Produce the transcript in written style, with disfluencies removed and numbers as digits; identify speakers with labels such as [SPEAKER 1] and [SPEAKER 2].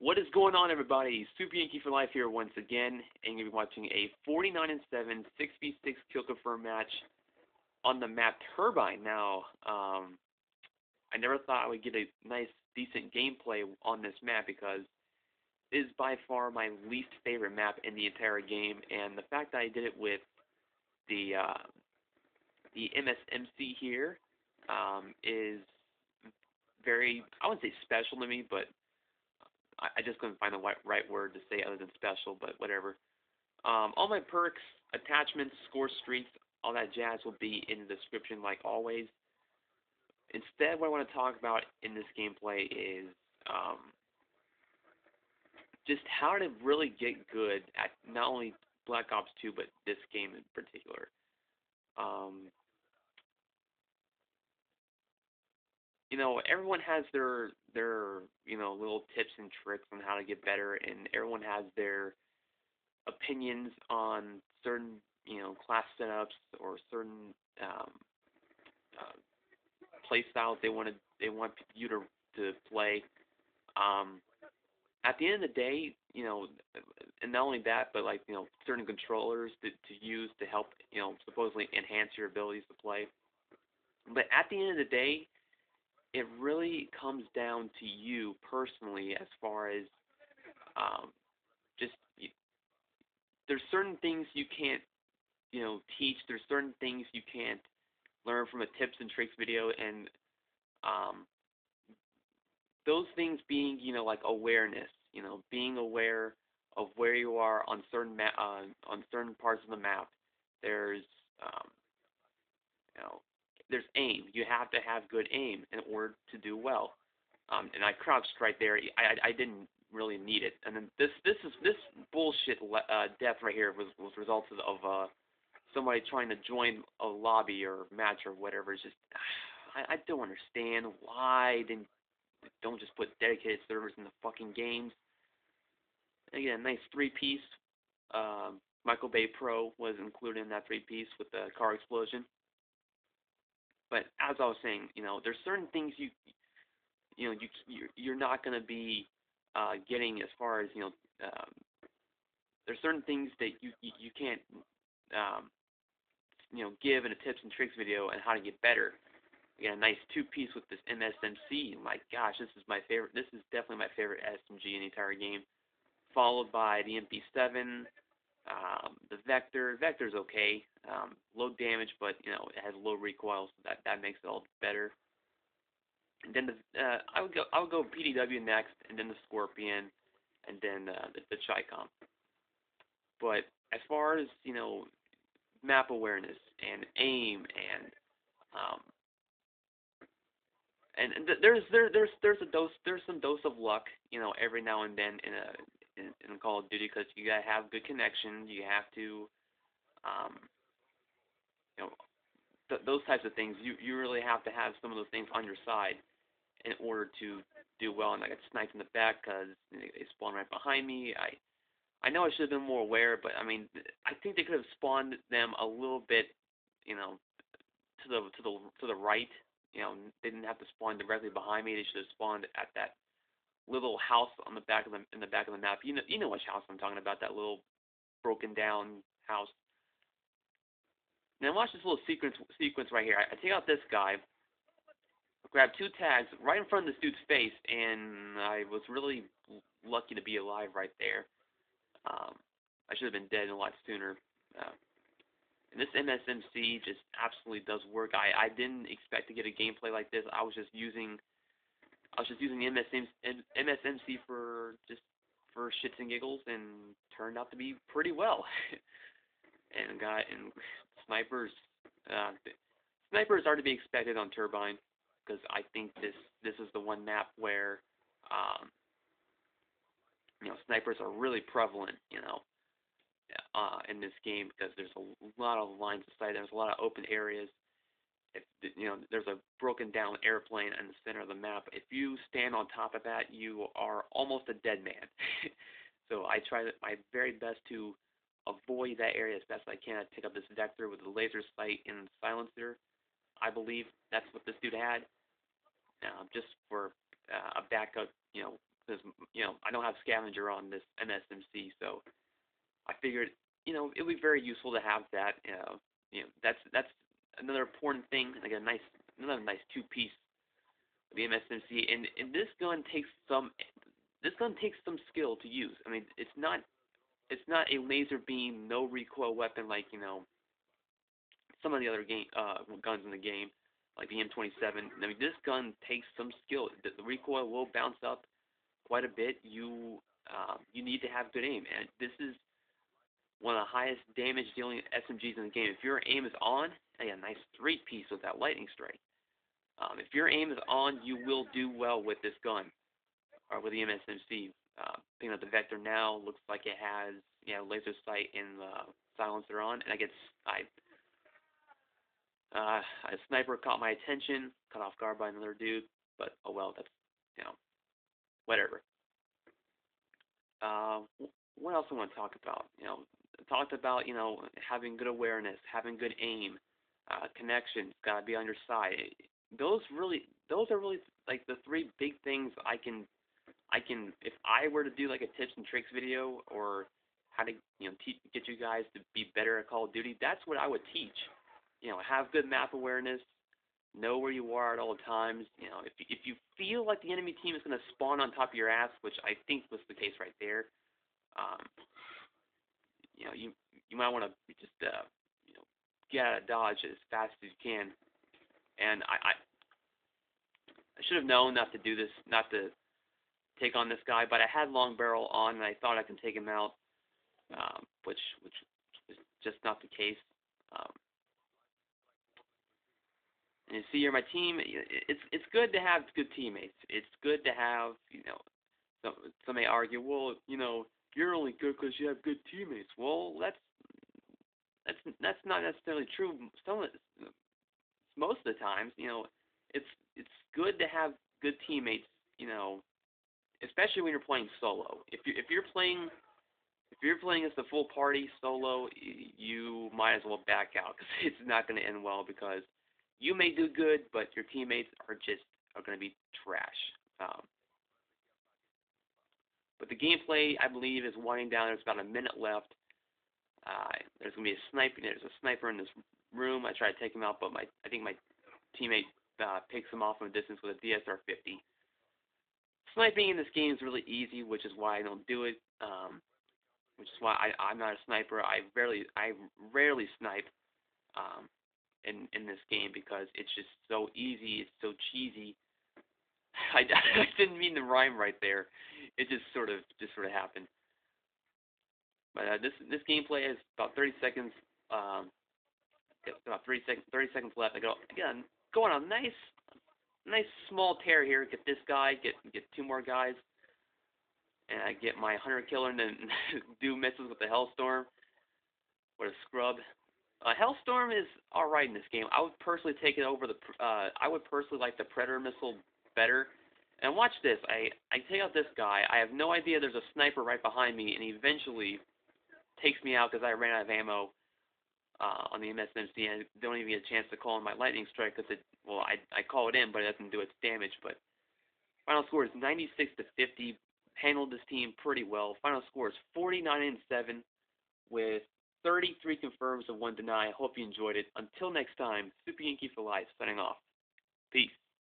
[SPEAKER 1] What is going on, everybody? Super Yankee for Life here once again, and you'll be watching a 49-7 6v6 kill confirm match on the map Turbine. Now, I never thought I would get a nice, decent gameplay on this map because it is by far my least favorite map in the entire game, and the fact that I did it with the MSMC here is very, I wouldn't say special to me, but I just couldn't find the right word to say other than special, but whatever. All my perks, attachments, Scorestreaks, all that jazz will be in the description like always. Instead, what I want to talk about in this gameplay is just how to really get good at not only Black Ops 2, but this game in particular. You know, everyone has their little tips and tricks on how to get better, and everyone has their opinions on certain class setups or certain play styles they want you to play. At the end of the day, and not only that, but like certain controllers to use to help supposedly enhance your abilities to play. But at the end of the day, it really comes down to you personally as far as there's certain things you can't teach. There's certain things you can't learn from a tips and tricks video, and those things being like awareness, being aware of where you are on certain on certain parts of the map. There's there's aim. You have to have good aim in order to do well. And I crouched right there. I didn't really need it. And then this bullshit death right here was resulted of somebody trying to join a lobby or match or whatever. It's just I don't understand why don't just put dedicated servers in the fucking games. Again, a nice 3-piece. Michael Bay Pro was included in that 3-piece with the car explosion. But as I was saying, there's certain things you're not going to be getting as far as there's certain things that you can't give in a tips and tricks video and how to get better. Again, a nice 2-piece with this MSMC. My gosh, this is my favorite. This is definitely my favorite SMG in the entire game. Followed by the MP7, the Vector. Vector's okay, low damage, but it has low recoil, so that makes it all better. And then I would go PDW next, and then the Scorpion, and then the Chicom. But as far as map awareness and aim and there's some dose of luck every now and then in Call of Duty, because you gotta have good connection. You have to those types of things. You really have to have some of those things on your side in order to do well. And I got sniped in the back because they spawned right behind me. I know I should have been more aware, but I mean, I think they could have spawned them a little bit, to the right. They didn't have to spawn directly behind me. They should have spawned at that little house on the back of the map. You know which house I'm talking about. That little broken down house. Now watch this little sequence right here. I take out this guy, grab 2 tags right in front of this dude's face, and I was really lucky to be alive right there. I should have been dead a lot sooner. And this MSMC just absolutely does work. I didn't expect to get a gameplay like this. I was just using the MSMC for shits and giggles, and turned out to be pretty well. and snipers are to be expected on Turbine, because I think this is the one map where snipers are really prevalent, in this game, because there's a lot of lines of sight. There's a lot of open areas. There's a broken down airplane in the center of the map. If you stand on top of that, you are almost a dead man. So I try my very best to avoid that area as best I can. I pick up this Vector with the laser sight and silencer. I believe that's what this dude had, just for a backup, because I don't have scavenger on this MSMC, so I figured it would be very useful to have that. That's another important thing. Like another nice two-piece of the MSMC, and this gun takes some skill to use. I mean, it's not a laser beam, no recoil weapon like some of the other guns in the game, like the M27. I mean, this gun takes some skill. The recoil will bounce up quite a bit. You need to have good aim, and this is one of the highest damage dealing SMGs in the game. If your aim is on, a nice 3-piece with that lightning strike. If your aim is on, you will do well with this gun, or with the MSMC. Looking at the Vector now, looks like it has laser sight and silencer on, and a sniper caught my attention, caught off guard by another dude, but oh well, that's whatever. What else I want to talk about? Talked about having good awareness, having good aim, connections, gotta be on your side. Those are really like the 3 big things I can if I were to do like a tips and tricks video, or how to get you guys to be better at Call of Duty. That's what I would teach. Have good map awareness, know where you are at all times. If you feel like the enemy team is going to spawn on top of your ass, which I think was the case right there, you might want to just get out of Dodge as fast as you can. And I should have known not to do this, not to take on this guy, but I had long barrel on, and I thought I could take him out, which is just not the case. And you see here, my team. It's good to have good teammates. It's good to have some may argue, well, you're only good because you have good teammates. Well, that's not necessarily true. Most of the times, it's good to have good teammates. Especially when you're playing solo. If you're playing as the full party solo, you might as well back out, because it's not going to end well, because you may do good, but your teammates are going to be trash. But the gameplay, I believe, is winding down. There's about a minute left. There's going to be a sniper. There's a sniper in this room. I try to take him out, but I think my teammate picks him off from a distance with a DSR-50. Sniping in this game is really easy, which is why I don't do it. Which is why I'm not a sniper. I rarely snipe in this game, because it's just so easy. It's so cheesy. I didn't mean to rhyme right there. It just sort of happened. But this gameplay is about 30 seconds. About 30 seconds left. I get going on a nice small tear here. Get this guy. Get 2 more guys. And I get my hunter killer, and then do misses with the Hellstorm. What a scrub. Hellstorm is alright in this game. I would personally take it over I would personally like the Predator missile better. And watch this. I take out this guy. I have no idea there's a sniper right behind me, and he eventually takes me out because I ran out of ammo on the MSMC, and I don't even get a chance to call in my lightning strike, because I call it in, but it doesn't do its damage. But final score is 96-50. Handled this team pretty well. Final score is 49-7 with 33 confirms and 1 deny. I hope you enjoyed it. Until next time, Super Yankee for life, signing off. Peace.